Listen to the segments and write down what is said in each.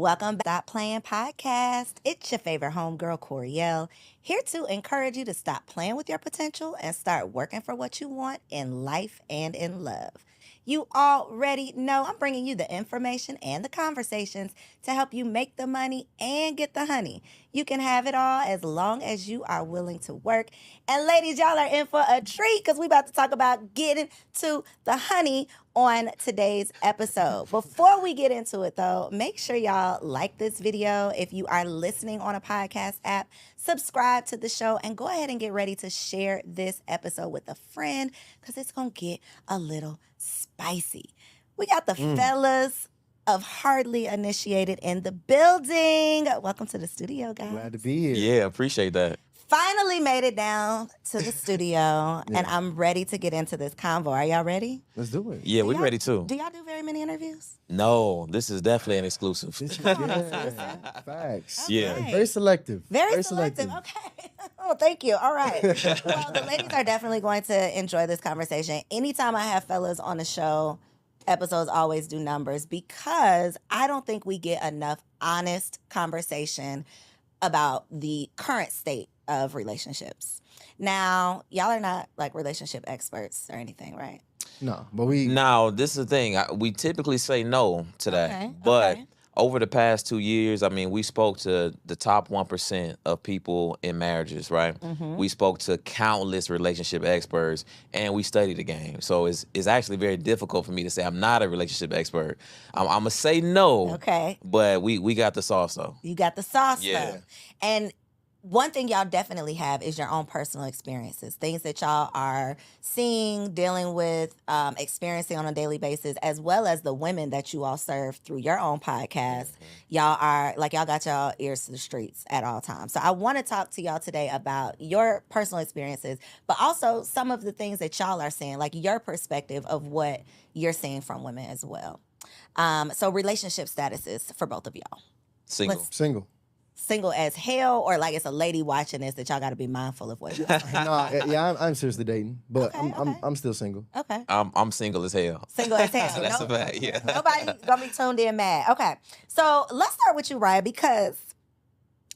Welcome back to Stop Playing Podcast. It's your favorite homegirl, Coriel, here to encourage you to stop playing with your potential and start working for what you want in life and in love. You already know I'm bringing you the information and the conversations to help you make the money and get the honey. You can have it all as long as you are willing to work. And ladies, y'all are in for a treat because we about to talk about getting to the honey on today's episode. Before we get into it though, make sure y'all like this video. If you are listening on a podcast app, subscribe to the show and go ahead and get ready to share this episode with a friend because it's going to get a little spicy. We got the fellas of Hardly Initiated in the building. Welcome to the studio, guys. Glad to be here. Yeah, appreciate that. Finally made it down to the studio, and I'm ready to get into this convo. Are y'all ready? Let's do it. Yeah, we're ready too. Do y'all do very many interviews? No, this is definitely an exclusive. This is facts. Yeah. Okay. Very selective. Very selective. Okay. Oh, thank you. All right. Well, the ladies are definitely going to enjoy this conversation. Anytime I have fellas on the show, episodes always do numbers because I don't think we get enough honest conversation about the current state of relationships. Now, y'all are not like relationship experts or anything, right? No, but we. Now, this is the thing. We typically say no to that. Okay, But okay. over the past 2 years, I mean, we spoke to the top 1% of people in marriages, right? Mm-hmm. We spoke to countless relationship experts, and we studied the game. So it's actually very difficult for me to say I'm not a relationship expert. I'm going to say no. Okay. But we got the sauce, though. You got the sauce, Yeah. though. And one thing y'all definitely have is your own personal experiences, things that y'all are seeing, dealing with, experiencing on a daily basis, as well as the women that you all serve through your own podcast. Y'all are, like, y'all got y'all ears to the streets at all times. So I want to talk to y'all today about your personal experiences, but also some of the things that y'all are seeing, like your perspective of what you're seeing from women as well. So relationship statuses for both of y'all. Single. Single. Single as hell, or like it's a lady watching this that y'all got to be mindful of what you're saying? No, yeah, I'm seriously dating, but Okay, okay. I'm still single. Okay. I'm single as hell. Single as hell. That's a fact, yeah. Nobody gonna be tuned in mad. Okay. So let's start with you, Ryan, because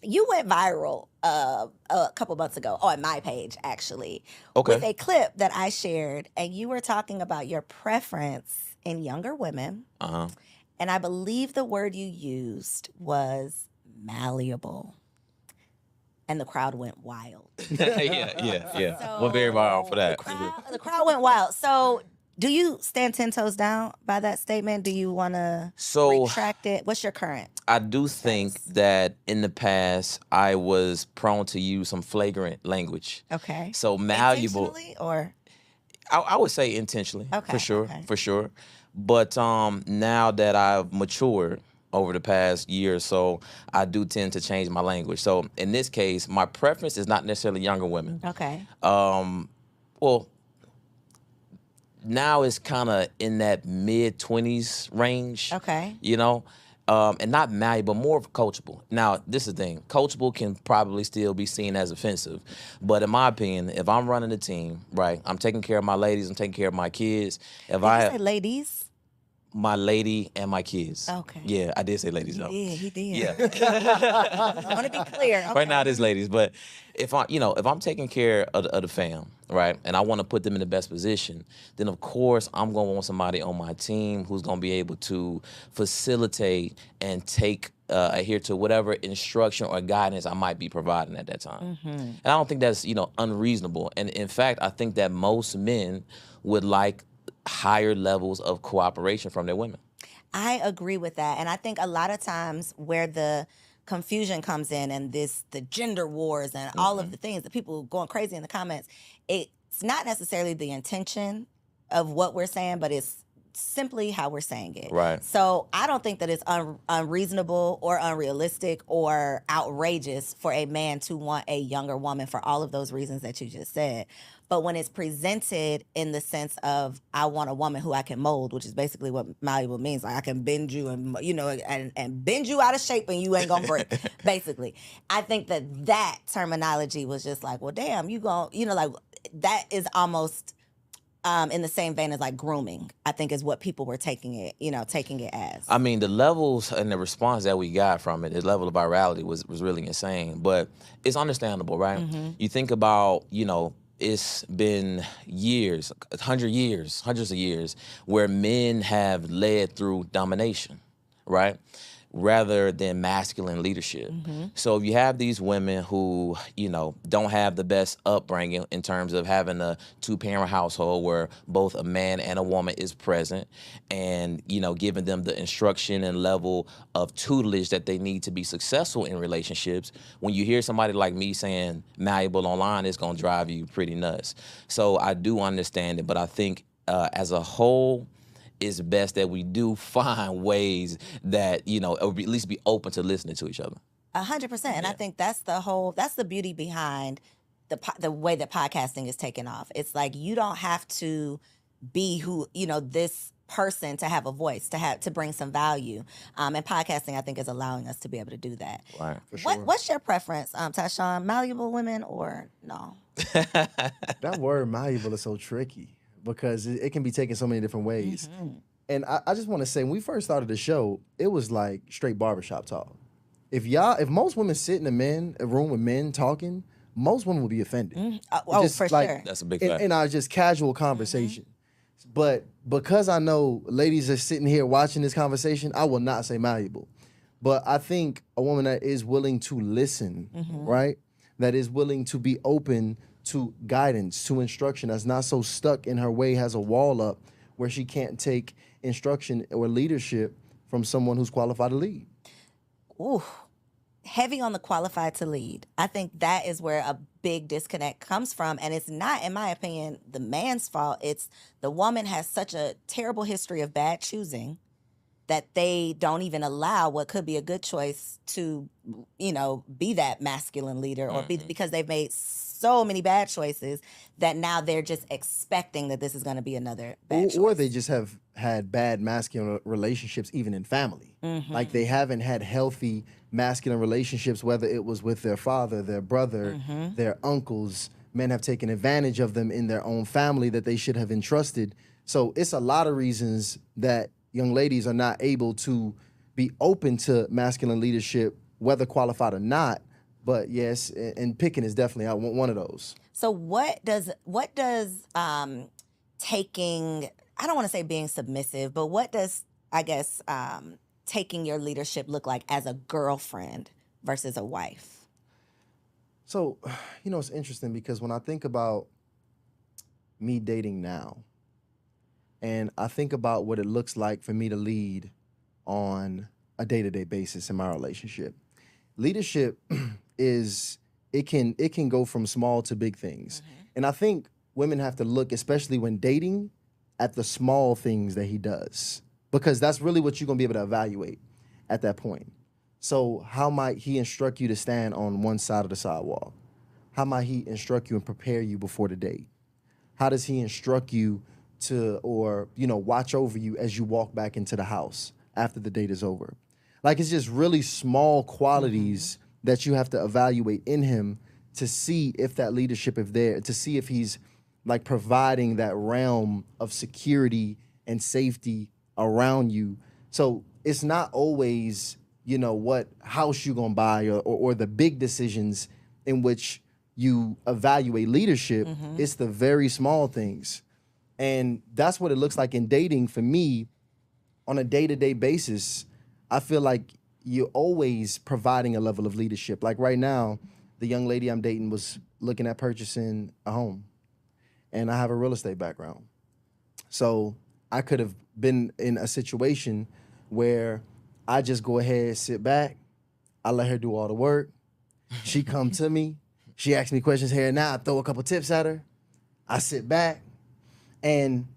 you went viral a couple months ago on my page, actually, Okay. with a clip that I shared, and you were talking about your preference in younger women, Uh-huh. and I believe the word you used was malleable. And the crowd went wild. yeah. We're very viral for that. The crowd went wild. So do you stand 10 toes down by that statement? Do you want to So retract it? What's your current? I do think that in the past I was prone to use some flagrant language. Okay. So malleable, Intentionally or? I would say intentionally, Okay, for sure. But now that I've matured over the past year or so, I do tend to change my language. So in this case, my preference is not necessarily younger women. Okay. Well, now it's kind of in that mid-20s range. Okay. You know, and not malleable, more of coachable. Now, this is the thing. Coachable can probably still be seen as offensive. But in my opinion, if I'm running a team, right, I'm taking care of my ladies, I'm taking care of my kids. If Did you say ladies? my lady and my kids. Okay. Yeah, I did say ladies though. He did. Yeah. I want to be clear. Okay. Right now it is ladies, but if I'm taking care of the fam, right, and I want to put them in the best position, then of course I'm gonna want somebody on my team who's gonna be able to facilitate and adhere to whatever instruction or guidance I might be providing at that time. And I don't think that's unreasonable. And in fact, I think that most men would like higher levels of cooperation from their women. I agree with that. And I think a lot of times where the confusion comes in and the gender wars and all of the things that people going crazy in the comments, it's not necessarily the intention of what we're saying, but it's simply how we're saying it. Right. So I don't think that it's unreasonable or unrealistic or outrageous for a man to want a younger woman for all of those reasons that you just said. But when it's presented in the sense of I want a woman who I can mold, which is basically what malleable means, like I can bend you and and bend you out of shape and you ain't gonna break, basically. I think that terminology was just like, well, damn, you gon' like that is almost in the same vein as like grooming, I think is what people were taking it as. I mean, the levels and the response that we got from it, the level of virality was really insane. But it's understandable, right? You think about, it's been years, hundreds of years, where men have led through domination, right? Rather than masculine leadership. So if you have these women who, don't have the best upbringing in terms of having a 2-parent household where both a man and a woman is present and, giving them the instruction and level of tutelage that they need to be successful in relationships, when you hear somebody like me saying malleable online, it's gonna drive you pretty nuts. So I do understand it, but I think as a whole, it's best that we do find ways that, or at least be open to listening to each other. 100%. And I think that's the beauty behind the way that podcasting is taken off. It's like you don't have to be this person to have a voice, to bring some value. And podcasting, I think, is allowing us to be able to do that. Right. For sure. What's your preference, Tashawn? Malleable women or no? That word malleable is so tricky because it can be taken so many different ways. And I just want to say, when we first started the show, it was like straight barbershop talk. If most women sit in a room with men talking, most women would be offended. For sure. That's a big fact. In our just casual conversation. But because I know ladies are sitting here watching this conversation, I will not say malleable. But I think a woman that is willing to listen, right? That is willing to be open to guidance, to instruction, that's not so stuck in her way, has a wall up where she can't take instruction or leadership from someone who's qualified to lead. Ooh, heavy on the qualified to lead. I think that is where a big disconnect comes from. And it's not, in my opinion, the man's fault. It's the woman has such a terrible history of bad choosing that they don't even allow what could be a good choice to, be that masculine leader or because they've made so many bad choices that now they're just expecting that this is going to be another bad choice. Or they just have had bad masculine relationships even in family. Like they haven't had healthy masculine relationships, whether it was with their father, their brother, their uncles. Men have taken advantage of them in their own family that they should have entrusted. So it's a lot of reasons that young ladies are not able to be open to masculine leadership, whether qualified or not. But yes, and picking is definitely one of those. So what does taking, I don't want to say being submissive, but what does, I guess, taking your leadership look like as a girlfriend versus a wife? So, it's interesting because when I think about me dating now, and I think about what it looks like for me to lead on a day-to-day basis in my relationship, leadership it can go from small to big things. And I think women have to look, especially when dating, at the small things that he does, because that's really what you're gonna be able to evaluate at that point. So how might he instruct you to stand on one side of the sidewalk? How might he instruct you and prepare you before the date? How does he instruct you to, or watch over you as you walk back into the house after the date is over? Like, it's just really small qualities that you have to evaluate in him to see if that leadership is there, to see if he's like providing that realm of security and safety around you. So it's not always, what house you're gonna buy or the big decisions in which you evaluate leadership. It's the very small things. And that's what it looks like in dating for me on a day-to-day basis. I feel like you're always providing a level of leadership. Like right now, the young lady I'm dating was looking at purchasing a home, and I have a real estate background. So I could have been in a situation where I just go ahead, sit back, I let her do all the work. She come to me, she asks me questions here and now, I throw a couple tips at her, I sit back, and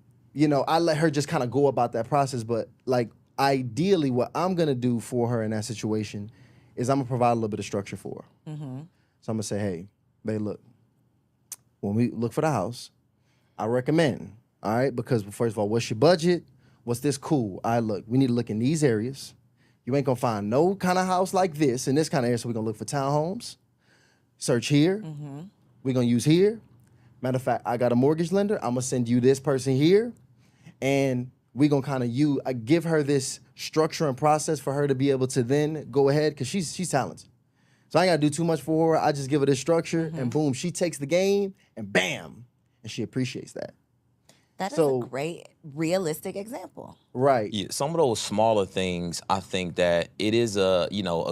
I let her just kind of go about that process. But like, ideally, what I'm gonna do for her in that situation is I'm gonna provide a little bit of structure for her. So I'm gonna say, hey, babe, look, when we look for the house, I recommend, all right, because first of all, what's your budget? What's this? Cool. All right, look, we need to look in these areas. You ain't gonna find no kind of house like this in this kind of area, so we're gonna look for townhomes. Search here. We're gonna use here. Matter of fact, I got a mortgage lender. I'm gonna send you this person here, and we gonna kind of give her this structure and process for her to be able to then go ahead because she's talented. So I ain't gotta do too much for her. I just give her this structure, and boom, she takes the game, and bam, and she appreciates that. That is So a great, realistic example. right, Yeah, some of those smaller things, I think that it is a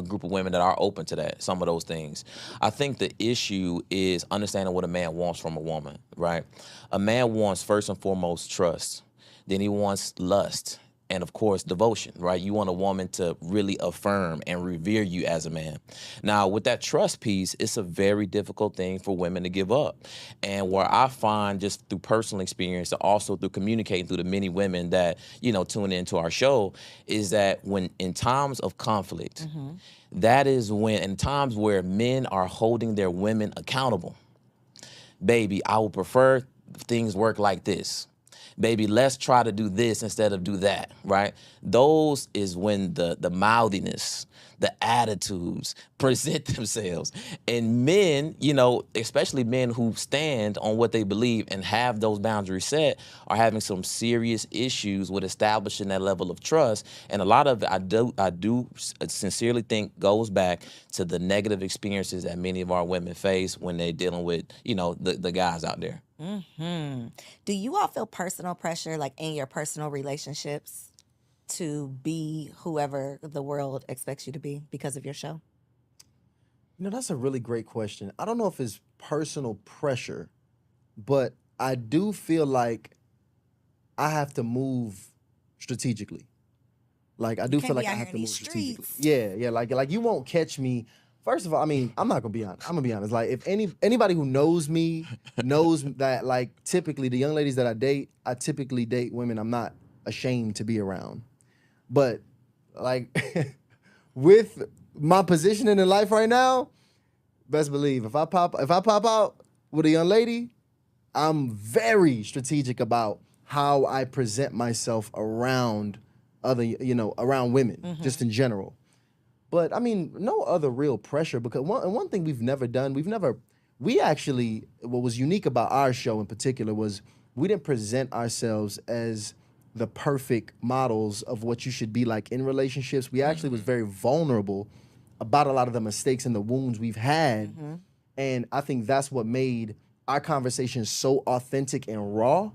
group of women that are open to that. Some of those things, I think the issue is understanding what a man wants from a woman. Right, a man wants first and foremost trust. Then he wants lust. And of course, devotion, right? You want a woman to really affirm and revere you as a man. Now, with that trust piece, it's a very difficult thing for women to give up. And where I find just through personal experience, and also through communicating through the many women that, tune into our show, is that when in times of conflict, that is when, in times where men are holding their women accountable, baby, I would prefer things work like this. Baby, let's try to do this instead of do that, right? Those is when the mouthiness, the attitudes present themselves. And men, especially men who stand on what they believe and have those boundaries set, are having some serious issues with establishing that level of trust. And a lot of it, I do sincerely think goes back to the negative experiences that many of our women face when they're dealing with, the guys out there. Do you all feel personal pressure, like in your personal relationships, to be whoever the world expects you to be because of your show? that's a really great question. I don't know if it's personal pressure, but I do feel like I have to move strategically. Like I do can't feel be like I out here have in to move these strategically. streets. Yeah. Like you won't catch me. First of all, I mean, I'm not gonna be honest. I'm gonna be honest. Like if anybody who knows me knows that like typically the young ladies that I typically date women I'm not ashamed to be around. But like with my positioning in life right now, best believe if I pop out with a young lady, I'm very strategic about how I present myself around around women, just in general. But I mean, no other real pressure because one thing we've never done, we actually, what was unique about our show in particular was we didn't present ourselves as the perfect models of what you should be like in relationships. We actually was very vulnerable about a lot of the mistakes and the wounds we've had. And I think that's what made our conversation so authentic and raw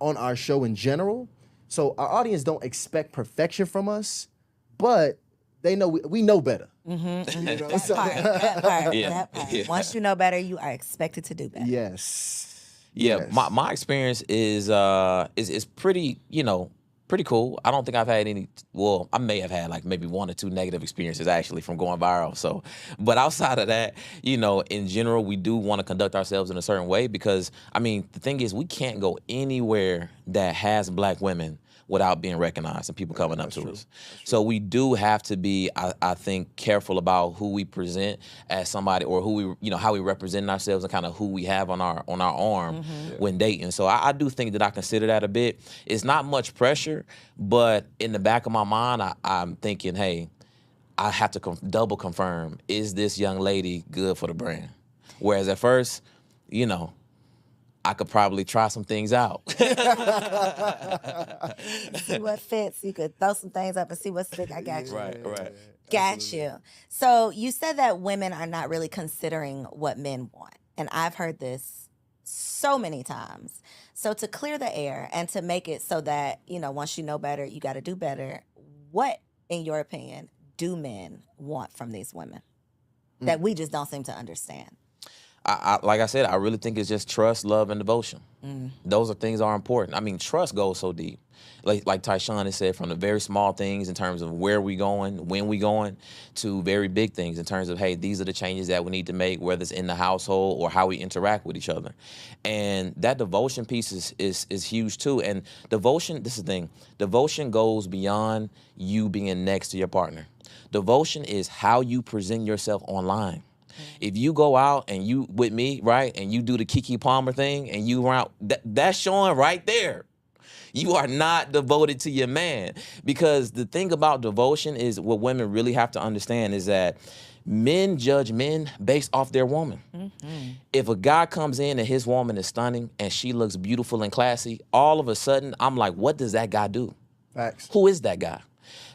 on our show in general. So our audience don't expect perfection from us, but they know we know better. That So- part, that part, Yeah. that part. Yeah. Once you know better, you are expected to do better. Yes. Yeah, Yes. my experience is pretty, pretty cool. I don't think I've had any. Well, I may have had like maybe one or two negative experiences actually from going viral. So, but outside of that, in general, we do want to conduct ourselves in a certain way because I mean, the thing is, we can't go anywhere that has Black women without being recognized and people coming up to us. So we do have to be, I think, careful about who we present as somebody or who we, how we represent ourselves and kind of who we have on our arm when dating. So I do think that I consider that a bit. It's not much pressure, but in the back of my mind, I'm thinking, hey, I have to double confirm, is this young lady good for the brand? Whereas at first, I could probably try some things out. See what fits. You could throw some things up and see what stick. I got you. Right. Got you. So you said that women are not really considering what men want. And I've heard this so many times. So to clear the air and to make it so that, once you know better, you got to do better. What, in your opinion, do men want from these women that we just don't seem to understand? Like I said, I really think it's just trust, love, and devotion. Those are things that are important. I mean, trust goes so deep. Like Tyshawn has said, from the very small things in terms of where we going, when we going, to very big things in terms of, hey, these are the changes that we need to make, whether it's in the household or how we interact with each other. And that devotion piece is huge too. And devotion, this is the thing, devotion goes beyond you being next to your partner. Devotion is how you present yourself online. If you go out and you with me, right, and you do the Kiki Palmer thing and you around, that's showing right there. You are not devoted to your man. Because the thing about devotion is what women really have to understand is that men judge men based off their woman. If a guy comes in and his woman is stunning and she looks beautiful and classy, all of a sudden I'm like, what does that guy do? Facts. Who is that guy?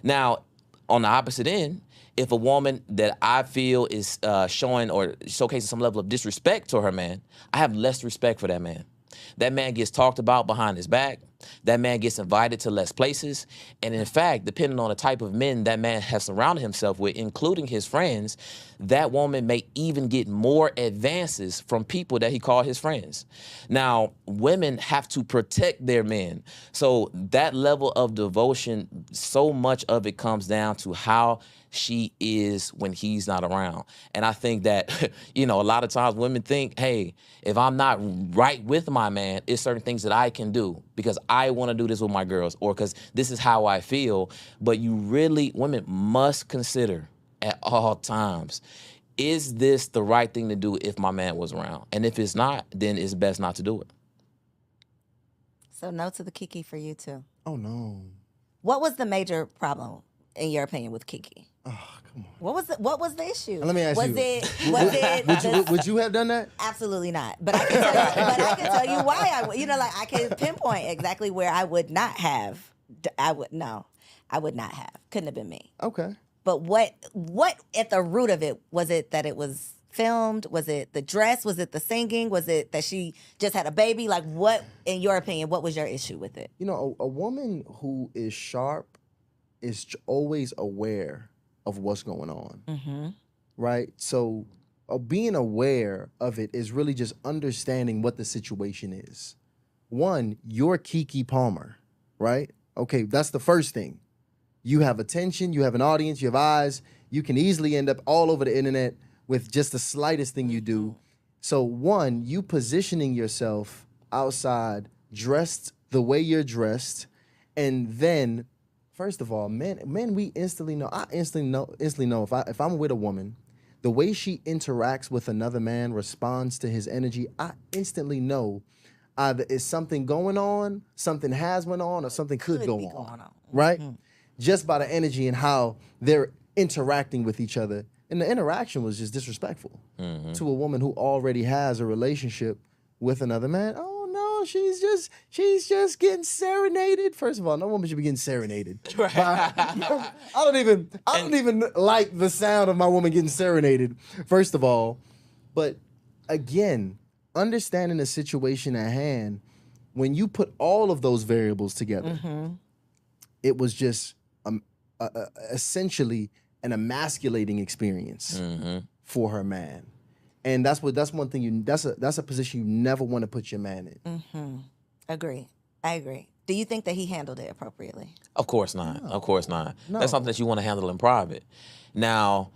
Now, on the opposite end, if a woman that I feel is showing or showcasing some level of disrespect to her man, I have less respect for that man. That man gets talked about behind his back. That man gets invited to less places. And in fact, depending on the type of men that man has surrounded himself with, including his friends, that woman may even get more advances from people that he called his friends. Now, women have to protect their men. So that level of devotion, so much of it comes down to how she is when he's not around. And I think that, a lot of times women think, hey, if I'm not right with my man, it's certain things that I can do because I want to do this with my girls or because this is how I feel. But women must consider at all times, is this the right thing to do if my man was around? And if it's not, then it's best not to do it. So no to the Kiki for you too. Oh no. What was the major problem in your opinion with Kiki? Oh, come on. What was the issue? Let me ask was you. It Would you have done that? Absolutely not. But I can tell you why I can pinpoint exactly where I would not have. I would not have. Couldn't have been me. Okay. But what at the root of it, was it that it was filmed? Was it the dress? Was it the singing? Was it that she just had a baby? Like what, in your opinion, what was your issue with it? A woman who is sharp is always aware of what's going on. Mm-hmm. Right? So being aware of it is really just understanding what the situation is. One, you're Kiki Palmer, right? Okay, that's the first thing. You have attention, you have an audience, you have eyes. You can easily end up all over the internet with just the slightest thing you do. So one, you positioning yourself outside, dressed the way you're dressed, and then, first of all, men, we instantly know. I instantly know if I'm with a woman, the way she interacts with another man, responds to his energy, I instantly know either is something going on, something has went on, or something could go on. Right? Mm-hmm. Just by the energy and how they're interacting with each other. And the interaction was just disrespectful to a woman who already has a relationship with another man. Oh no, she's just getting serenaded. First of all, no woman should be getting serenaded. Right. I don't even like the sound of my woman getting serenaded, first of all. But again, understanding the situation at hand, when you put all of those variables together, it was just essentially an emasculating experience for her man, and that's one thing that's a position you never want to put your man in. I agree. Do you think that he handled it appropriately? Of course not. No. Of course not. No. That's something that you want to handle in private. Now,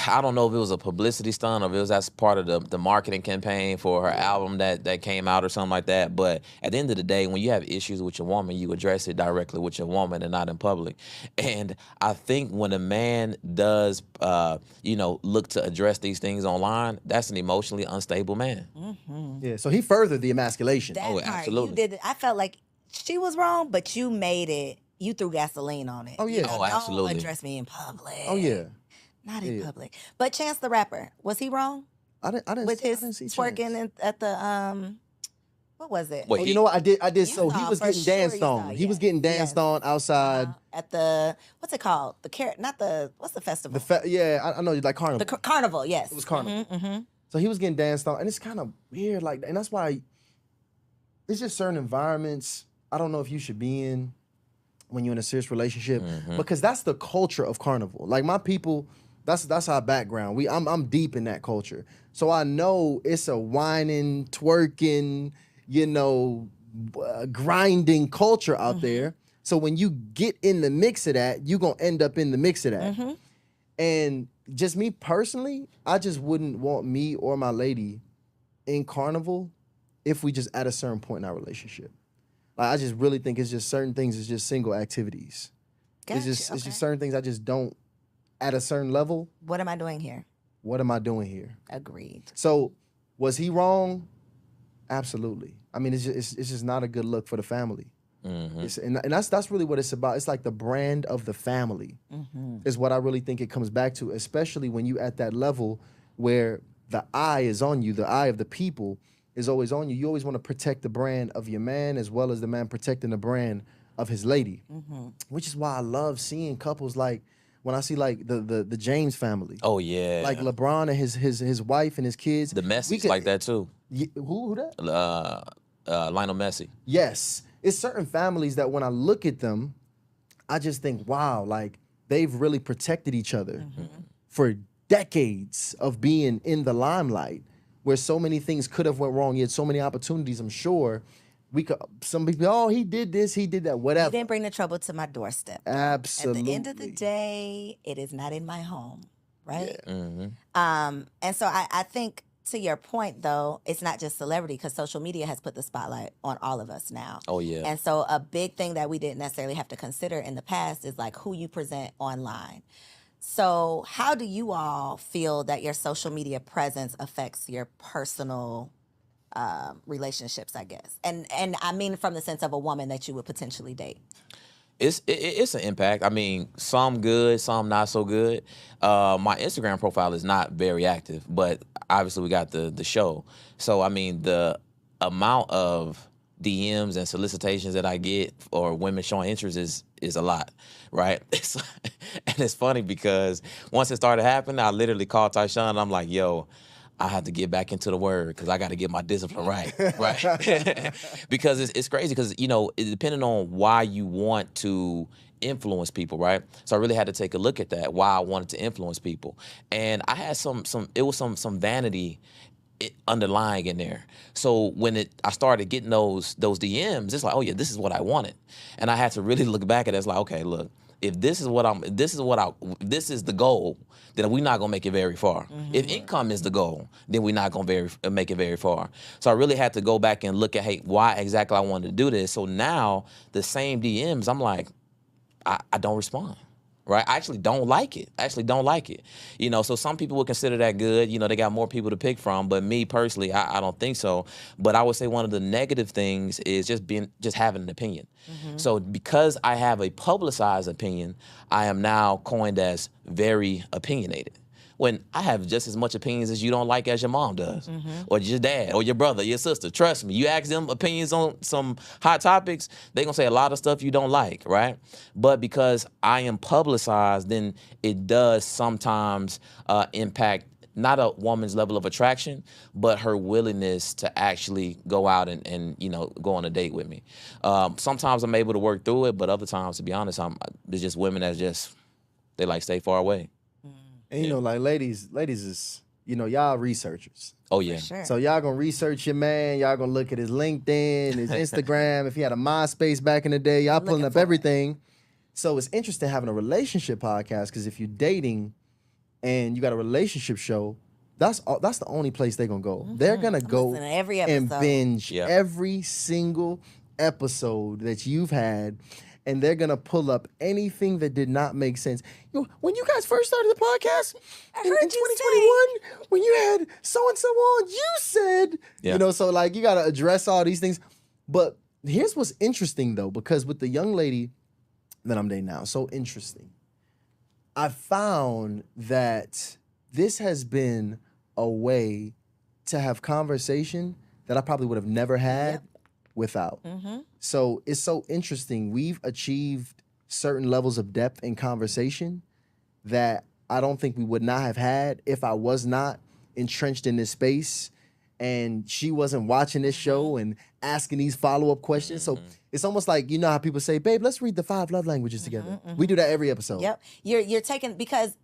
I don't know if it was a publicity stunt or if it was as part of the marketing campaign for her album that came out or something like that. But at the end of the day, when you have issues with your woman, you address it directly with your woman and not in public. And I think when a man does, look to address these things online, that's an emotionally unstable man. Yeah, so he furthered the emasculation. That Oh, part, absolutely. You did it. I felt like she was wrong, but you made it. You threw gasoline on it. Oh, yeah. Oh, absolutely. Don't address me in public. Oh yeah. Not in public. But Chance the Rapper, was he wrong I didn't with his see twerking at the what was it? Wait, Oh, you know what? I did. You So he saw, was for getting sure danced you saw, on. He was yes, getting danced yes. on outside At the what's it called? What's the festival? I know, like Carnival. The carnival, yes. It was Carnival. Mm-hmm. So he was getting danced on, and it's kind of weird, like, and that's why it's just certain environments I don't know if you should be in when you're in a serious relationship, because that's the culture of Carnival. Like my people, that's our background. I'm deep in that culture, so I know it's a whining, twerking, grinding culture out there. So when you get in the mix of that, you're gonna end up in the mix of that. And just me personally, I just wouldn't want me or my lady in Carnival if we just at a certain point in our relationship. Like I just really think it's just certain things, it's just single activities. Gotcha, It's just certain things I just don't, at a certain level, What am I doing here? what am I doing here? Agreed. So was he wrong? Absolutely. I mean, it's just not a good look for the family. Mm-hmm. And that's really what it's about. It's like the brand of the family is what I really think it comes back to, especially when you at that level where the eye is on you, the eye of the people is always on you. You always want to protect the brand of your man as well as the man protecting the brand of his lady, which is why I love seeing couples like when I see like the James family. Oh yeah. Like LeBron and his wife and his kids. The Messi's like that too. Who that? Lionel Messi. Yes. It's certain families that when I look at them, I just think, wow, like they've really protected each other for decades of being in the limelight where so many things could have went wrong. Yet so many opportunities, I'm sure. Some people, oh, he did this, he did that, whatever. You didn't bring the trouble to my doorstep. Absolutely. At the end of the day, it is not in my home, right? Yeah. And so I think to your point, though, it's not just celebrity because social media has put the spotlight on all of us now. Oh yeah. And so a big thing that we didn't necessarily have to consider in the past is like who you present online. So how do you all feel that your social media presence affects your personal relationships, I guess? And I mean from the sense of a woman that you would potentially date. It's an impact. I mean, some good, some not so good. My Instagram profile is not very active, but obviously we got the show. So I mean, the amount of DMs and solicitations that I get or women showing interest is a lot, right? And it's funny because once it started happening, I literally called Tyshawn and I'm like, yo, I have to get back into the word because I got to get my discipline right, right? Because it's crazy because, you know, it depending on why you want to influence people, right? So I really had to take a look at that, why I wanted to influence people. And I had some vanity underlying in there. So when I started getting those DMs, it's like, oh yeah, this is what I wanted. And I had to really look back at it. It's like, okay, look, if this is the goal, then we're not gonna make it very far. If income is the goal, then we're not gonna make it very far. So I really had to go back and look at, hey, why exactly I wanted to do this. So now the same DMs, I'm like, I don't respond. Right? I actually don't like it. You know, so some people would consider that good. You know, they got more people to pick from. But me personally, I don't think so. But I would say one of the negative things is just having an opinion. So because I have a publicized opinion, I am now coined as very opinionated. When I have just as much opinions as you don't like as your mom does, or your dad, or your brother, your sister. Trust me, you ask them opinions on some hot topics, they're gonna say a lot of stuff you don't like, right? But because I am publicized, then it does sometimes impact not a woman's level of attraction, but her willingness to actually go out and you know, go on a date with me. Sometimes I'm able to work through it, but other times, to be honest, there's just women that they like stay far away. And you know, like ladies is, you know, y'all researchers. Oh yeah. For sure. So y'all gonna research your man, y'all gonna look at his LinkedIn, his Instagram, if he had a MySpace back in the day, y'all pulling up everything. So it's interesting having a relationship podcast because if you're dating and you got a relationship show, that's the only place they're gonna go. They're gonna go Listen to every and episode. binge Yep. every single episode that you've had. And they're gonna pull up anything that did not make sense. You know, when you guys first started the podcast in heard you 2021, when you had so and so on, you said, Yeah. you know, so like you gotta address all these things. But here's what's interesting though, because with the young lady that I'm dating now, so interesting. I found that this has been a way to have conversation that I probably would have never had without. So it's so interesting. We've achieved certain levels of depth in conversation that I don't think we would not have had if I was not entrenched in this space and she wasn't watching this show and asking these follow-up questions. So it's almost like, you know how people say, babe, let's read the 5 love languages together. We do that every episode. Yep. You're taking, because,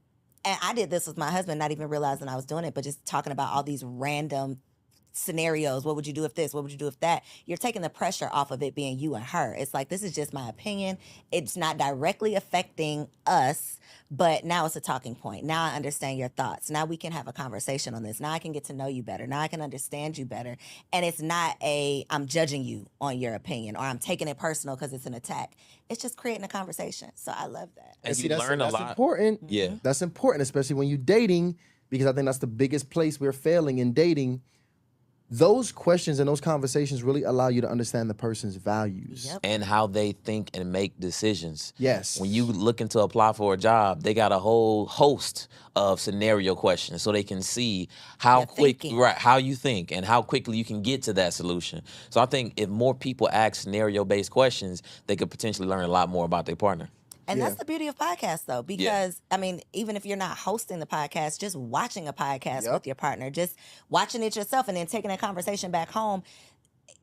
and I did this with my husband, not even realizing I was doing it, but just talking about all these random scenarios. What would you do if this? What would you do if that? You're taking the pressure off of it being you and her. It's like, this is just my opinion. It's not directly affecting us, but now it's a talking point. Now I understand your thoughts. Now we can have a conversation on this. Now I can get to know you better. Now I can understand you better. And it's not I'm judging you on your opinion or I'm taking it personal because it's an attack. It's just creating a conversation. So I love that. And See, you learn a that's lot. important. Yeah. That's important, especially when you're dating, because I think that's the biggest place we're failing in dating. those questions and those conversations really allow you to understand the person's values. Yep. And how they think and make decisions. Yes. When you looking to apply for a job, they got a whole host of scenario questions so they can see how Your quick, thinking. right, how you think and how quickly you can get to that solution. So I think if more people ask scenario-based questions, they could potentially learn a lot more about their partner. And Yeah. that's the beauty of podcasts, though, because I mean, even if you're not hosting the podcast, just watching a podcast Yep. with your partner, just watching it yourself, and then taking a conversation back home.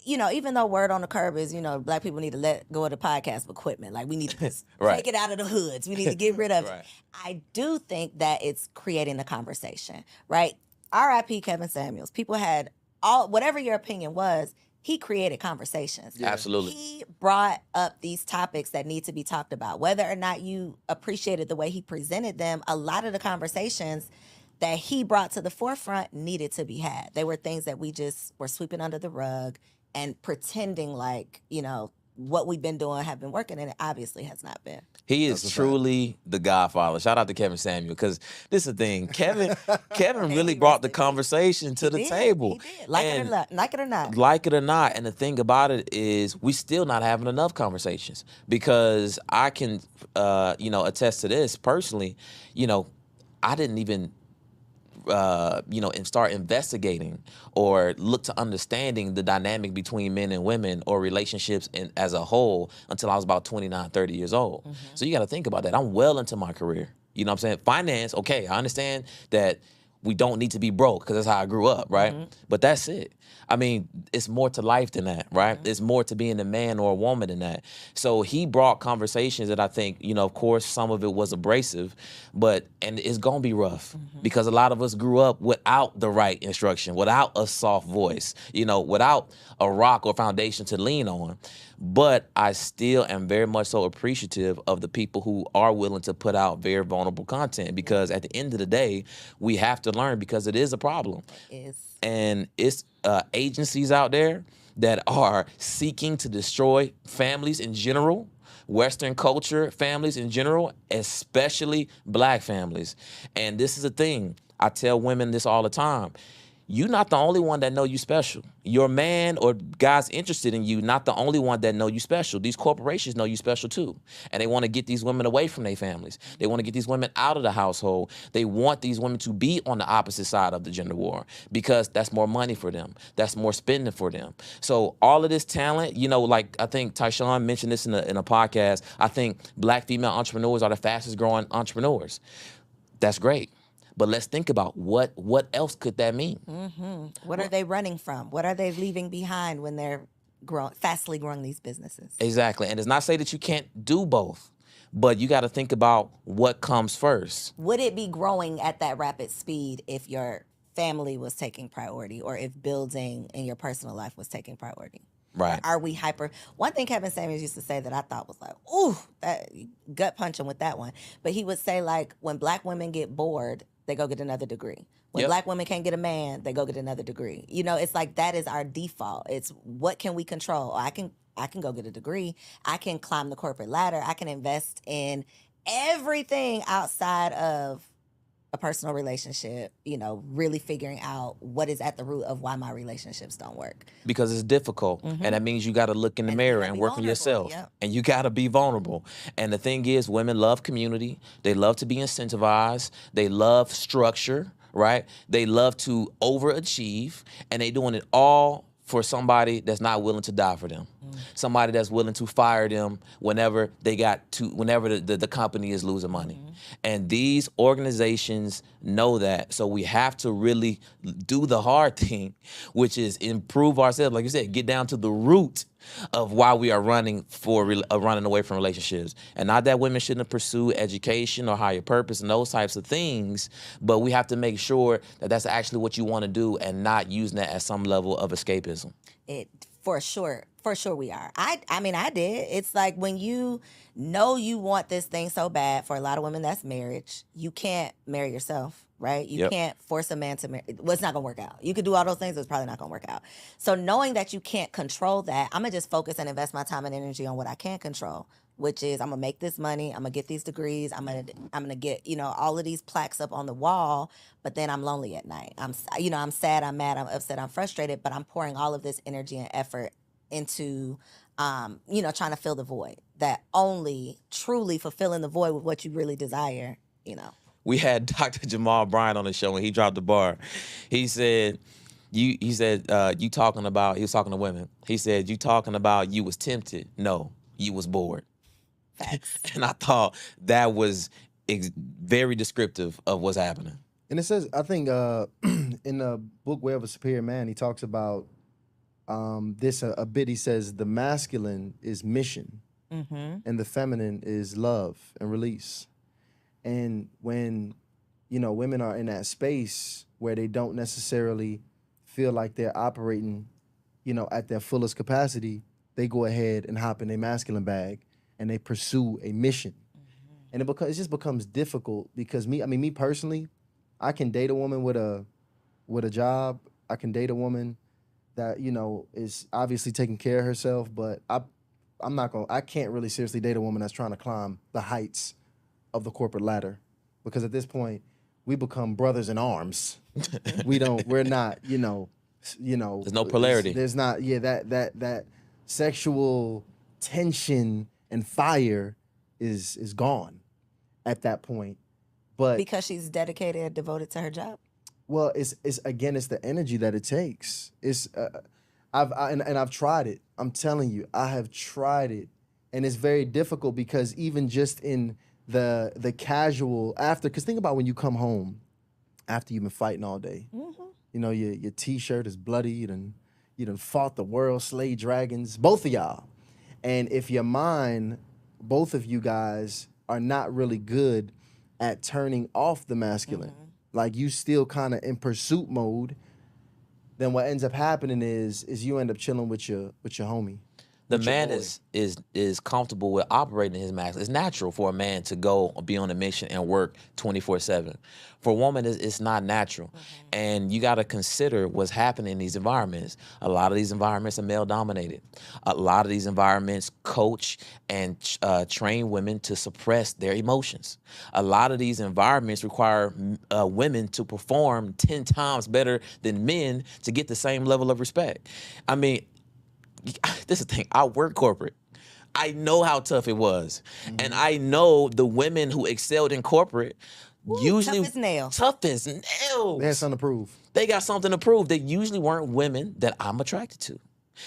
You know, even though word on the curb is, you know, Black people need to let go of the podcast equipment. Like, we need to just Right. take it out of the hoods. We need to get rid of Right. it. I do think that it's creating the conversation, right? R.I.P. Kevin Samuels. People had whatever your opinion was, he created conversations. Yeah. Absolutely. He brought up these topics that need to be talked about. Whether or not you appreciated the way he presented them, a lot of the conversations that he brought to the forefront needed to be had. They were things that we just were sweeping under the rug and pretending like, you know, what we've been doing have been working, and it obviously has not been. He That's is a fact. truly the Godfather. Shout out to Kevin Samuel, because this is the thing. Kevin May really he brought rest the in peace. conversation to the He did. table. He did. Like it or And not. Like it or not. like it or not, and the thing about it is we still not having enough conversations, because I can attest to this personally. I didn't even and start investigating or look to understanding the dynamic between men and women or relationships as a whole until I was about 29, 30 years old. So you got to think about that. I'm well into my career. You know what I'm saying? Finance, okay, I understand that we don't need to be broke because that's how I grew up, right? But that's it. I mean, it's more to life than that, right? It's more to being a man or a woman than that. So he brought conversations that I think, of course, some of it was abrasive, and it's going to be rough because a lot of us grew up without the right instruction, without a soft voice, without a rock or foundation to lean on. But I still am very much so appreciative of the people who are willing to put out very vulnerable content, because at the end of the day, we have to learn, because it is a problem. And it's agencies out there that are seeking to destroy families in general, Western culture families in general, especially Black families. And this is the thing. I tell women this all the time. You're not the only one that know you special. Your man or guys interested in you, not the only one that know you special. These corporations know you special too. And they want to get these women away from their families. They want to get these women out of the household. They want these women to be on the opposite side of the gender war, because that's more money for them. That's more spending for them. So all of this talent, like I think Tyshawn mentioned this in a podcast, I think Black female entrepreneurs are the fastest growing entrepreneurs. That's great. But let's think about what else could that mean? What are they running from? What are they leaving behind when they're fastly growing these businesses? Exactly. And it's not say that you can't do both, but you got to think about what comes first. Would it be growing at that rapid speed if your family was taking priority, or if building in your personal life was taking priority? Right. Are we hyper? One thing Kevin Samuels used to say that I thought was like, ooh, that gut punching with that one. But he would say, like, when Black women get bored, they go get another degree. When Black women can't get a man, they go get another degree. It's like that is our default. It's what can we control? I can go get a degree. I can climb the corporate ladder. I can invest in everything outside of a personal relationship, really figuring out what is at the root of why my relationships don't work. Because it's difficult. And that means you got to look in the And mirror you gotta and be work on vulnerable, yourself. yep. And you got to be vulnerable. And the thing is, women love community. They love to be incentivized. They love structure, right? They love to overachieve. And they doing it all for somebody that's not willing to die for them. Somebody that's willing to fire them whenever the company is losing money. And these organizations know that. So we have to really do the hard thing, which is improve ourselves. Like you said, get down to the root of why we are running away from relationships. And not that women shouldn't pursue education or higher purpose and those types of things, but we have to make sure that that's actually what you want to do and not using that as some level of escapism. For sure we are. I mean, I did. It's like when you know you want this thing so bad, for a lot of women, that's marriage. You can't marry yourself, right? You can't force a man to marry. Well, it's not going to work out. You could do all those things, but it's probably not going to work out. So knowing that you can't control that, I'm going to just focus and invest my time and energy on what I can control. which is I'm gonna make this money, I'm gonna get these degrees, I'm gonna get, you know, all of these plaques up on the wall, but then I'm lonely at night. You know, I'm sad, I'm mad, I'm upset, I'm frustrated, but I'm pouring all of this energy and effort into you know, trying to fill the void. That only truly fulfilling the void with what you really desire, you know. We had Dr. Jamal Bryant on the show, and he dropped the bar. He said, you talking about, he was talking to women. He said, you talking about you was tempted. No, you was bored. Facts. And I thought that was very descriptive of what's happening. And it says, I think in the book Way of a Superior Man, he talks about this a bit. He says the masculine is mission, and the feminine is love and release. And when, you know, women are in that space where they don't necessarily feel like they're operating, you know, at their fullest capacity, they go ahead and hop in their masculine bag and they pursue a mission. And it just becomes difficult because me personally, I can date a woman with a job. I can date a woman that, you know, is obviously taking care of herself, but I can't really seriously date a woman that's trying to climb the heights of the corporate ladder, because at this point we become brothers in arms. We're not, you know, There's no polarity. There's not, that sexual tension and fire is gone at that point. But Because she's dedicated and devoted to her job. well, it's the energy that it takes. It's I've tried it. I'm telling you, I have tried it, and it's very difficult because even just in the casual after, because think about when you come home after you've been fighting all day. You know, your t-shirt is bloody. You done fought the world, slayed dragons, both of y'all. And if your mind, both of you guys, are not really good at turning off the masculine, like you still kind of in pursuit mode, then what ends up happening is you end up chilling with your homie. The with your man boy. is comfortable with operating his max. It's natural for a man to go be on a mission and work 24/7. For a woman, it's not natural, and you got to consider what's happening in these environments. A lot of these environments are male dominated. A lot of these environments coach and train women to suppress their emotions. A lot of these environments require women to perform 10 times better than men to get the same level of respect. I mean, this is the thing. I work corporate. I know how tough it was. And I know the women who excelled in corporate usually tough as nails. Tough as nails. They had something to prove. They got something to prove. They usually weren't women that I'm attracted to.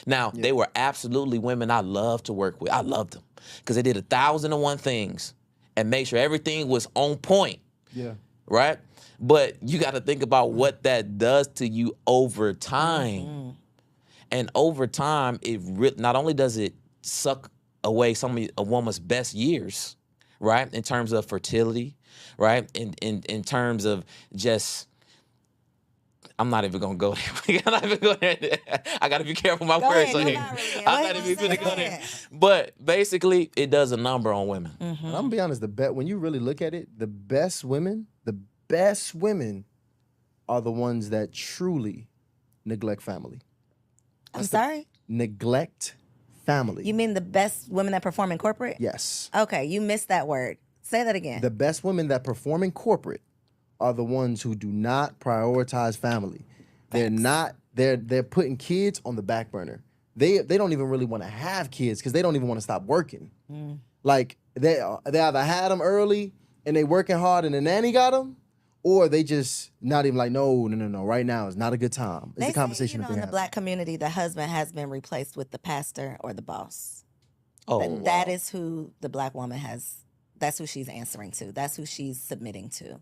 Now, they were absolutely women I loved to work with. I loved them because they did 1,001 things and made sure everything was on point. Yeah. Right? But you got to think about what that does to you over time. And over time, not only does it suck away some of a woman's best years, right, in terms of fertility, right, in terms of just, I'm not even gonna go there. I'm not even going there. I gotta be careful with my Go words. ahead, on no, here. not really. I'm not even gonna go there. But basically, it does a number on women. And I'm gonna be honest, when you really look at it, the best women are the ones that truly neglect family. I'm sorry? Neglect family. You mean the best women that perform in corporate? Yes. Okay, you missed that word. Say that again. The best women that perform in corporate are the ones who do not prioritize family. They're not. They're putting kids on the back burner. They don't even really want to have kids because they don't even want to stop working. Like they either had them early and they working hard and the nanny got them, or they just not even like, no. Right now is not a good time. It's They a conversation say, that in they the have. Black community, the husband has been replaced with the pastor or the boss. Oh, That is who the Black woman has. That's who she's answering to. That's who she's submitting to.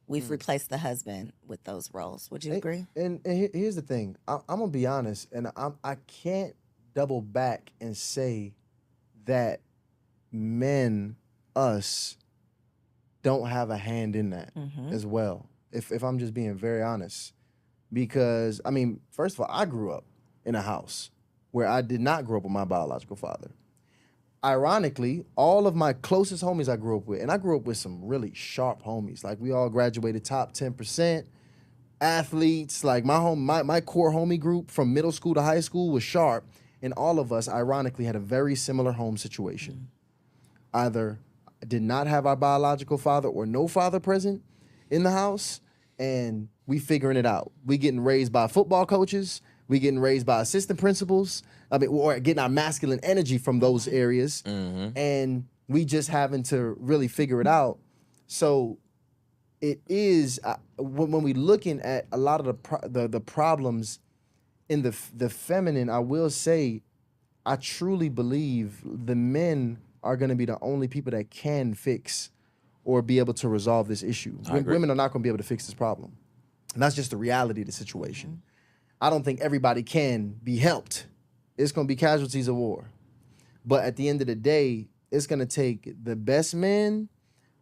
We've replaced the husband with those roles. Would you agree? And here's the thing. I'm gonna be honest, and I can't double back and say that men, us, don't have a hand in that as well. If I'm just being very honest, because I mean, first of all, I grew up in a house where I did not grow up with my biological father. Ironically, all of my closest homies I grew up with, and I grew up with some really sharp homies. Like we all graduated top 10%, athletes. Like my core homie group from middle school to high school was sharp, and all of us, ironically, had a very similar home situation. either did not have our biological father or no father present in the house, and we figuring it out. We getting raised by football coaches. We getting raised by assistant principals. I mean, or getting our masculine energy from those areas, and we just having to really figure it out. So it is when we looking at a lot of the problems in the feminine. I will say, I truly believe the men are going to be the only people that can fix or be able to resolve this issue. Women are not going to be able to fix this problem, and that's just the reality of the situation. I don't think everybody can be helped. It's going to be casualties of war. But at the end of the day, it's going to take the best men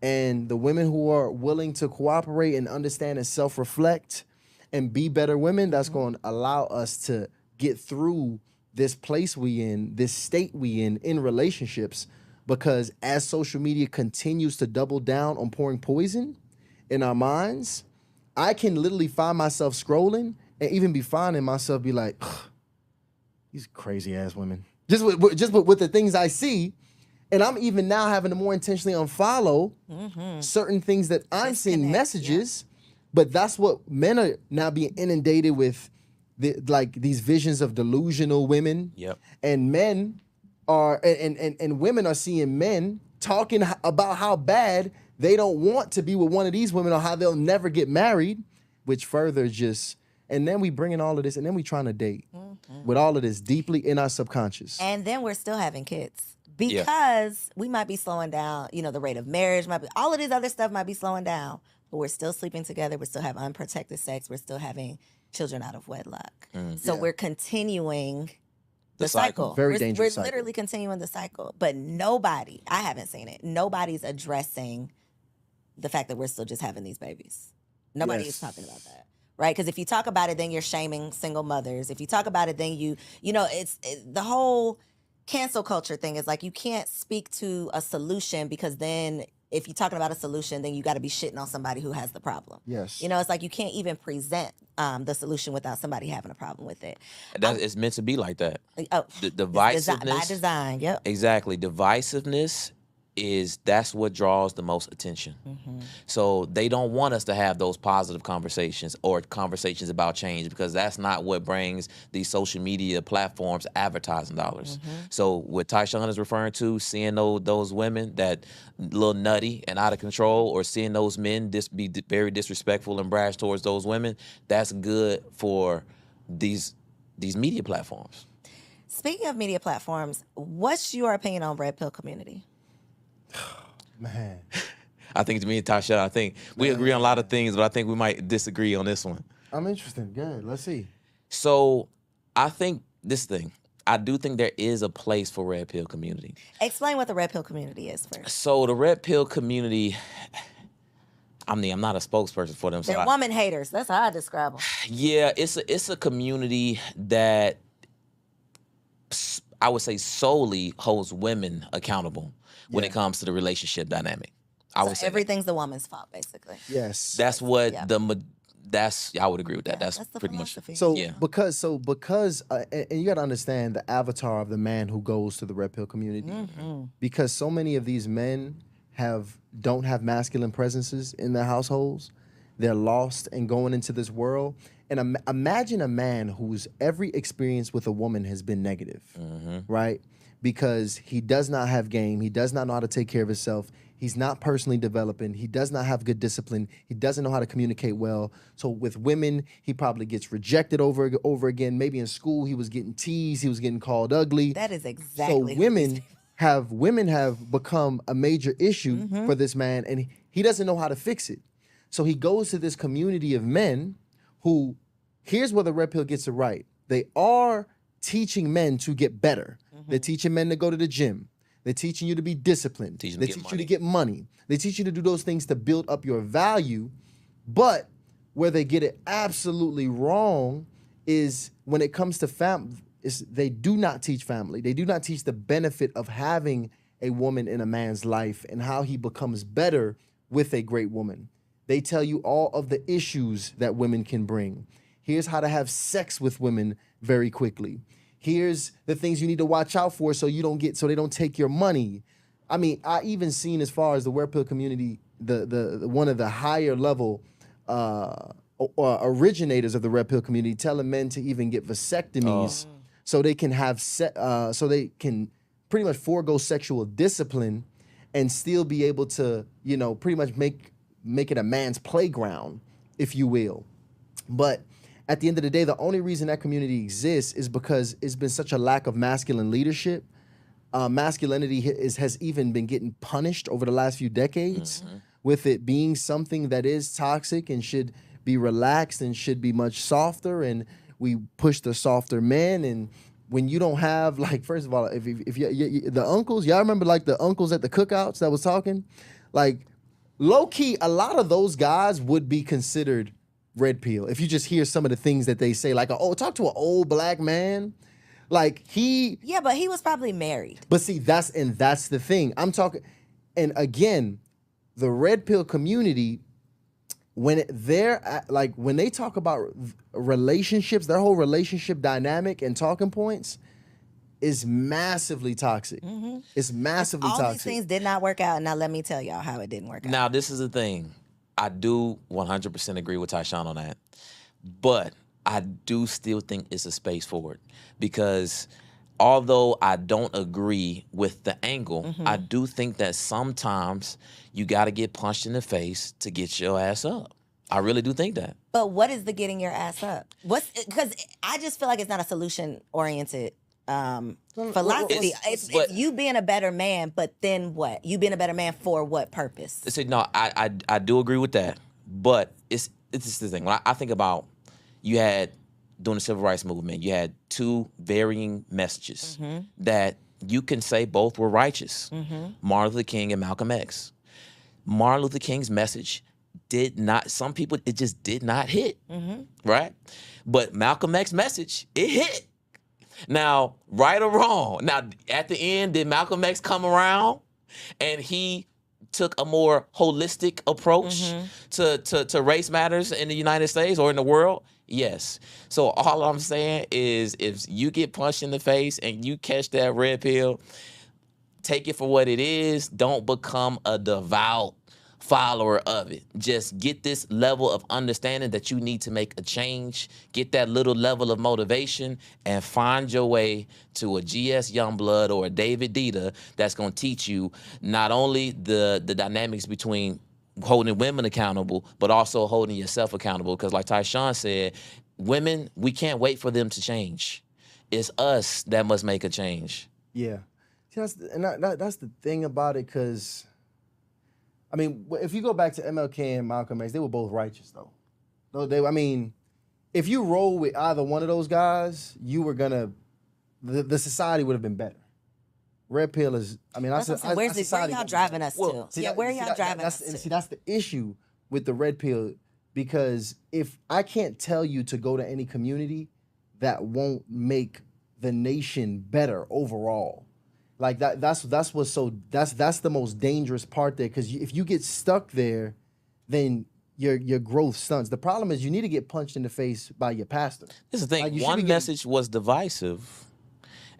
and the women who are willing to cooperate and understand and self-reflect and be better women. That's going to allow us to get through this place we in, this state we in relationships. Because as social media continues to double down on pouring poison in our minds, I can literally find myself scrolling and even be finding myself be like, these crazy ass women. Just with the things I see. And I'm even now having to more intentionally unfollow certain things that I'm seeing messages. But that's what men are now being inundated with, these visions of delusional women. Yep. And men are, and women are seeing men talking about how bad they don't want to be with one of these women or how they'll never get married, which further just... And then we bring in all of this, and then we trying to date with all of this deeply in our subconscious. And then we're still having kids because we might be slowing down, the rate of marriage might be, all of these other stuff might be slowing down, but we're still sleeping together. We still have unprotected sex. We're still having children out of wedlock. So we're continuing the cycle. Very dangerous We're literally continuing the cycle. But nobody, I haven't seen it, nobody's addressing the fact that we're still just having these babies. Nobody is talking about that. Right? Because if you talk about it, then you're shaming single mothers. If you talk about it, then it's the whole cancel culture thing is like you can't speak to a solution because then if you're talking about a solution, then you got to be shitting on somebody who has the problem. Yes. It's like you can't even present the solution without somebody having a problem with it. It's meant to be like that. Oh, The divisiveness. by design, yep. Exactly. Divisiveness that's what draws the most attention. So they don't want us to have those positive conversations or conversations about change because that's not what brings these social media platforms advertising dollars. So what Tyshawn is referring to, seeing those women that little nutty and out of control, or seeing those men be very disrespectful and brash towards those women, that's good for these media platforms. Speaking of media platforms, what's your opinion on Red Pill community? Man. I think to me and Tasha, I think we agree on a lot of things, but I think we might disagree on this one. I'm interested. Good. Let's see. So I think I do think there is a place for Red Pill community. Explain what the Red Pill community is first. So the Red Pill community, I'm not a spokesperson for them. So They're woman haters. That's how I describe them. Yeah, it's a community that I would say solely holds women accountable when it comes to the relationship dynamic. I would say everything's the woman's fault, basically. Yes. that's what I would agree with that. That's the pretty much. philosophy. Because and you got to understand the avatar of the man who goes to the Red Pill community, because so many of these men don't have masculine presences in their households. They're lost and going into this world. And imagine a man whose every experience with a woman has been negative, right? Because he does not have game. He does not know how to take care of himself. He's not personally developing. He does not have good discipline. He doesn't know how to communicate well. So with women, he probably gets rejected over again. Maybe in school, he was getting teased. He was getting called ugly. That is exactly. So women have become a major issue for this man, and he doesn't know how to fix it. So he goes to this community of men who, here's where the Red Pill gets it right. They are teaching men to get better. They're teaching men to go to the gym. They're teaching you to be disciplined. They teach you to get money. They teach you to do those things to build up your value. But where they get it absolutely wrong is when it comes to family. They do not teach family. They do not teach the benefit of having a woman in a man's life and how he becomes better with a great woman. They tell you all of the issues that women can bring. Here's how to have sex with women very quickly. Here's the things you need to watch out for so they don't take your money. I mean, I even seen as far as the red pill community, the one of the higher level originators of the red pill community telling men to even get vasectomies so they can have so they can pretty much forego sexual discipline and still be able to, you know, pretty much make it a man's playground, if you will. But at the end of the day, the only reason that community exists is because it's been such a lack of masculine leadership. Masculinity has even been getting punished over the last few decades, with it being something that is toxic and should be relaxed and should be much softer. And we push the softer men. And when you don't have, like, first of all, if the uncles, y'all remember like the uncles at the cookouts that was talking, like low key, a lot of those guys would be considered red pill if you just hear some of the things that they say. Like, talk to an old black man. Like Yeah, but he was probably married. But see, that's the thing. I'm talking, and again, the red pill community, when they talk about relationships, their whole relationship dynamic and talking points is massively toxic. It's massively toxic. All these things did not work out. Now let me tell y'all how it didn't work out. Now, this is the thing. I do 100% agree with Tyshawn on that. But I do still think it's a space for it. Because although I don't agree with the angle, I do think that sometimes you got to get punched in the face to get your ass up. I really do think that. But what is the getting your ass up? Because I just feel like it's not a solution-oriented philosophy. It's you being a better man, but then what? You being a better man for what purpose? So, no, I do agree with that. But it's just the thing. When I think about, you had, during the civil rights movement, you had two varying messages that you can say both were righteous. Martin Luther King and Malcolm X. Martin Luther King's message did not, some people, it just did not hit, right? But Malcolm X's message, it hit. Now, right or wrong, now at the end, did Malcolm X come around and he took a more holistic approach to race matters in the United States or in the world? Yes. So all I'm saying is, if you get punched in the face and you catch that red pill, take it for what it is. Don't become a devout follower of it. Just get this level of understanding that you need to make a change. Get that little level of motivation and find your way to a GS Youngblood or a David Dita that's going to teach you not only the dynamics between holding women accountable, but also holding yourself accountable. Because like Tyshawn said, women, we can't wait for them to change. It's us that must make a change. Yeah. See, that's the thing about it, because, I mean, if you go back to MLK and Malcolm X, they were both righteous, though. I mean, if you roll with either one of those guys, you were gonna, the society would have been better. Red pill is, I mean, where y'all driving us to? Where y'all driving us to? See, that's the issue with the red pill, because if I can't tell you to go to any community, that won't make the nation better overall. Like that's what's so, that's the most dangerous part there, because if you get stuck there, then your growth stunts. The problem is you need to get punched in the face by your pastor. This is the thing. One message was divisive,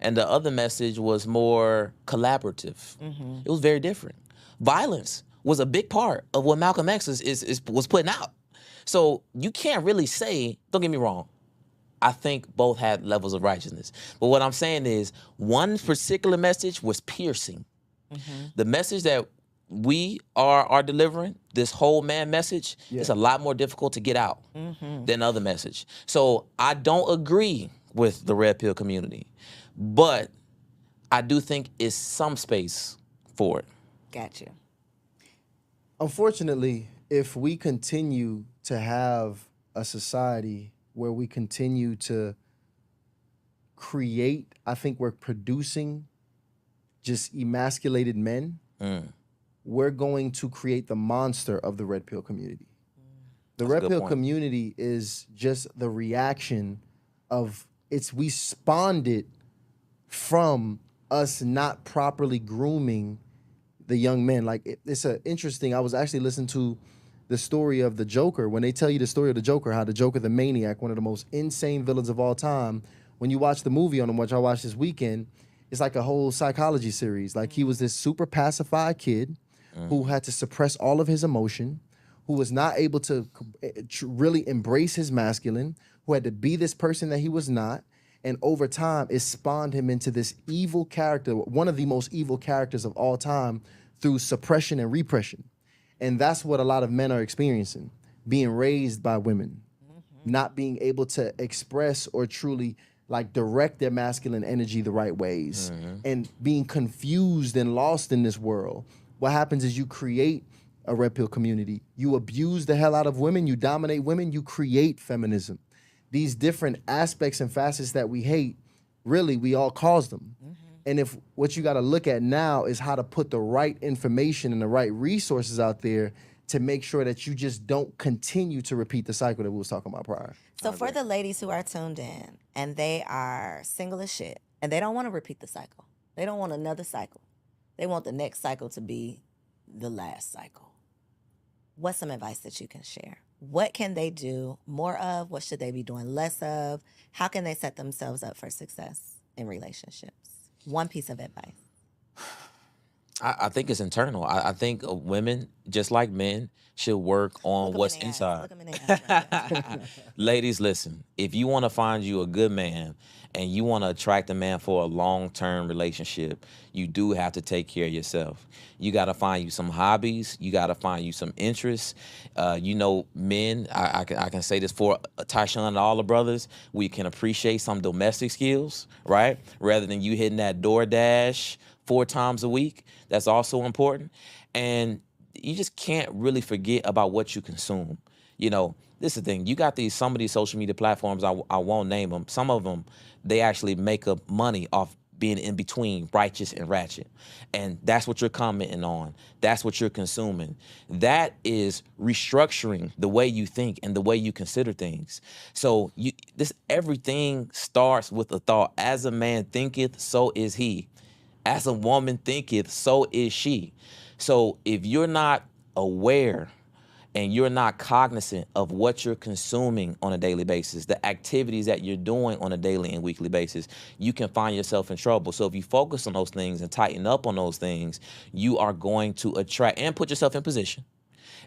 and the other message was more collaborative. It was very different. Violence was a big part of what Malcolm X was putting out. So you can't really say, don't get me wrong, I think both had levels of righteousness. But what I'm saying is, one particular message was piercing. The message that we are delivering, this whole man message, is a lot more difficult to get out than the other message. So I don't agree with the red pill community, but I do think it's some space for it. Got you. Unfortunately, if we continue to have a society where we continue to create, I think we're producing just emasculated men, we're going to create the monster of the red pill community. The red pill community is just the reaction of, we spawned it from us not properly grooming the young men. Like, it's interesting, I was actually listening to the story of the Joker. When they tell you the story of the Joker, how the Joker, the maniac, one of the most insane villains of all time, when you watch the movie on him, which I watched this weekend, It's like a whole psychology series. Like he was this super pacified kid who had to suppress all of his emotion, who was not able to really embrace his masculine, who had to be this person that he was not. And over time, it spawned him into this evil character, one of the most evil characters of all time, through suppression and repression. And that's what a lot of men are experiencing, being raised by women, not being able to express or truly like direct their masculine energy the right ways, and being confused and lost in this world. What happens is you create a red pill community. You abuse the hell out of women, you dominate women, you create feminism. These different aspects and facets that we hate, really, we all cause them. And if what you got to look at now is how to put the right information and the right resources out there to make sure that you just don't continue to repeat the cycle that we was talking about prior. So for the ladies who are tuned in and they are single as shit and they don't want to repeat the cycle, they don't want another cycle. They want the next cycle to be the last cycle. What's some advice that you can share? What can they do more of? What should they be doing less of? How can they set themselves up for success in relationships? One piece of advice. I think it's internal. I think women, just like men, should work on Look 'em what's in their eyes. inside. Look 'em in their eyes right there. Ladies, listen. If you want to find you a good man and you want to attract a man for a long-term relationship, you do have to take care of yourself. You got to find you some hobbies. You got to find you some interests. Men, I can say this for Tyshawn and all the brothers, we can appreciate some domestic skills, right? Rather than you hitting that DoorDash 4 times a week. That's also important. And you just can't really forget about what you consume. This is the thing. You got some of these social media platforms, I won't name them. Some of them, they actually make up money off being in between righteous and ratchet. And that's what you're commenting on. That's what you're consuming. That is restructuring the way you think and the way you consider things. So everything starts with a thought. As a man thinketh, so is he. As a woman thinketh, so is she. So if you're not aware and you're not cognizant of what you're consuming on a daily basis, the activities that you're doing on a daily and weekly basis, you can find yourself in trouble. So if you focus on those things and tighten up on those things, you are going to attract and put yourself in position.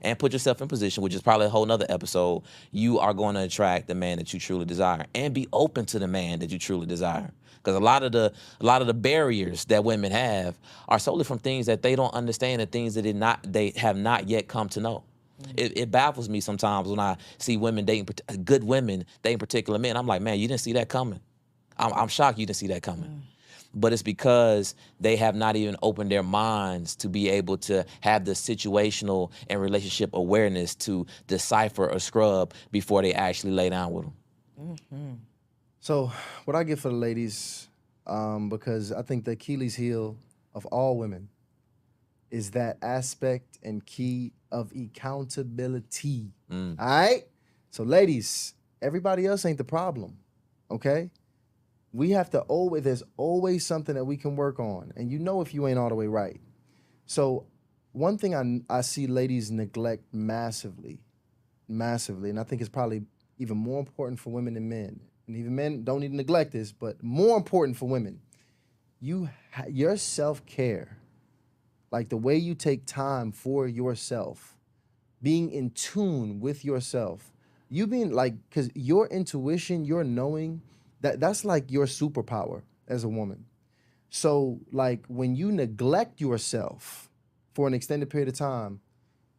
Which is probably a whole nother episode. You are going to attract the man that you truly desire and be open to the man that you truly desire. Because a lot of the barriers that women have are solely from things that they don't understand and things that they have not yet come to know. It baffles me sometimes when I see good women dating particular men. I'm like, man, you didn't see that coming. I'm shocked you didn't see that coming. But it's because they have not even opened their minds to be able to have the situational and relationship awareness to decipher or scrub before they actually lay down with them. So what I get for the ladies, because I think the Achilles heel of all women is that aspect and key of accountability. All right? So ladies, everybody else ain't the problem, okay? We have to there's always something that we can work on. And if you ain't all the way right. So one thing I see ladies neglect massively, and I think it's probably even more important for women than men. And even men don't need to neglect this, but more important for women, your self-care, like the way you take time for yourself, being in tune with yourself, you being like, because your intuition, your knowing, that's like your superpower as a woman. So like when you neglect yourself for an extended period of time,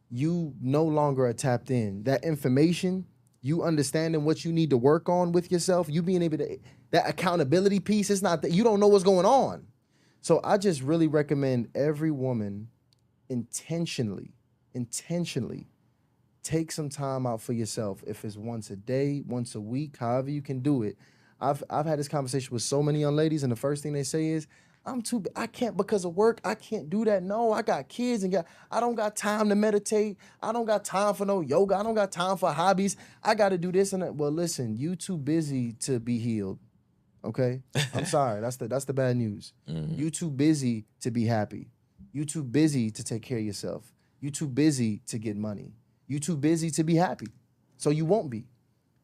you no longer are tapped in. That information, you understanding what you need to work on with yourself, you being able to, that accountability piece, it's not that you don't know what's going on. So I just really recommend every woman intentionally take some time out for yourself. If it's once a day, once a week, however you can do it. I've had this conversation with so many young ladies, and the first thing they say is, I can't because of work, I can't do that. No, I got kids I don't got time to meditate. I don't got time for no yoga. I don't got time for hobbies. I got to do this and that. Well, listen, you too busy to be healed. Okay? I'm sorry. That's the bad news. You too busy to be happy. You too busy to take care of yourself. You too busy to get money. You too busy to be happy. So you won't be.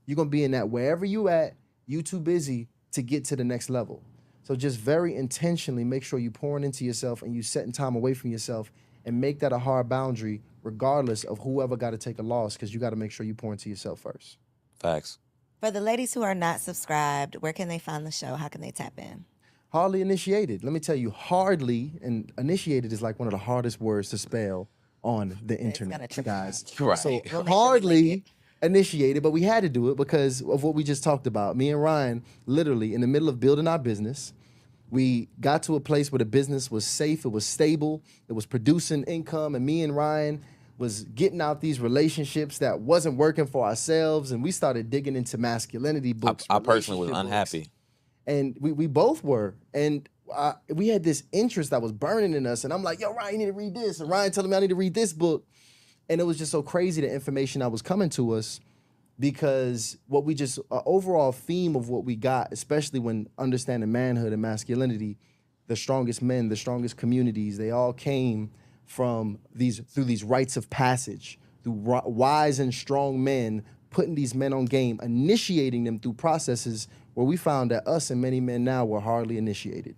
You're going to be in that wherever you at, you too busy to get to the next level. So just very intentionally make sure you pouring into yourself and you setting time away from yourself and make that a hard boundary regardless of whoever got to take a loss, because you got to make sure you pour into yourself first. Facts. For the ladies who are not subscribed, where can they find the show? How can they tap in? Hardly initiated. Let me tell you, hardly, and initiated is like one of the hardest words to spell on the internet, gonna trip guys. Right. So We'll make sure we link hardly initiated, but we had to do it because of what we just talked about. Me and Ryan, literally in the middle of building our business, we got to a place where the business was safe, it was stable, it was producing income, and me and Ryan was getting out these relationships that wasn't working for ourselves, and we started digging into masculinity books. I personally was relationship books. unhappy. And we both were. And we had this interest that was burning in us. And I'm like, yo, Ryan, you need to read this. And Ryan telling me I need to read this book. And it was just so crazy, the information that was coming to us, because what we just, overall theme of what we got, especially when understanding manhood and masculinity, the strongest men, the strongest communities, they all came from through these rites of passage, through wise and strong men, putting these men on game, initiating them through processes where we found that us and many men now were hardly initiated.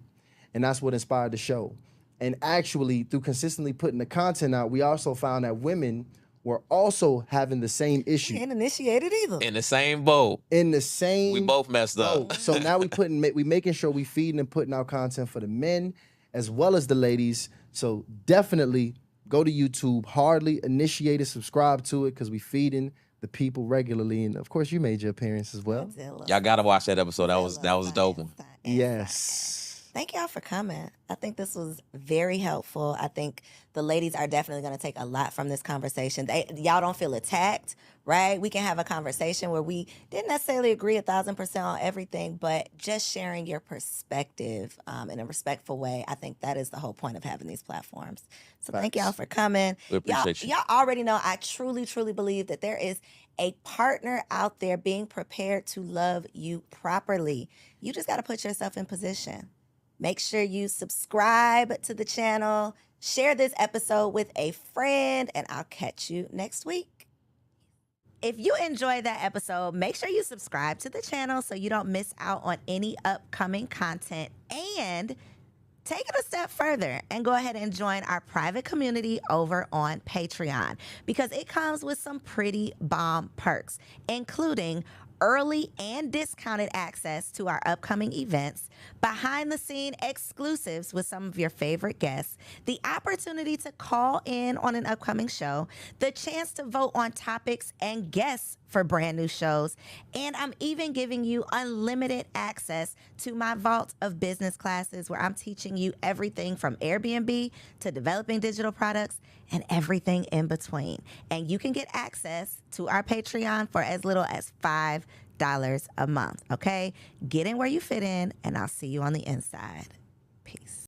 And that's what inspired the show. And actually, through consistently putting the content out, we also found that women were also having the same issue. Ain't initiated either. In the same boat. In the same We both messed up. boat. So now we making sure we feeding and putting out content for the men as well as the ladies. So definitely go to YouTube, hardly initiated, subscribe to it, because we feeding the people regularly. And of course, you made your appearance as well. Y'all gotta watch that episode. That was dope. Yes. Thank y'all for coming. I think this was very helpful. I think the ladies are definitely going to take a lot from this conversation. Y'all don't feel attacked, right? We can have a conversation where we didn't necessarily agree 1,000% on everything, but just sharing your perspective in a respectful way. I think that is the whole point of having these platforms. So thank y'all for coming. We appreciate you. Y'all already know I truly, truly believe that there is a partner out there being prepared to love you properly. You just got to put yourself in position. Make sure you subscribe to the channel, share this episode with a friend, and I'll catch you next week. If you enjoyed that episode, make sure you subscribe to the channel so you don't miss out on any upcoming content, and take it a step further and go ahead and join our private community over on Patreon, because it comes with some pretty bomb perks, including early and discounted access to our upcoming events, behind-the-scene exclusives with some of your favorite guests, the opportunity to call in on an upcoming show, the chance to vote on topics and guests for brand new shows, and I'm even giving you unlimited access to my vault of business classes where I'm teaching you everything from Airbnb to developing digital products and everything in between. And you can get access to our Patreon for as little as $5 a month, okay? Get in where you fit in, and I'll see you on the inside. Peace.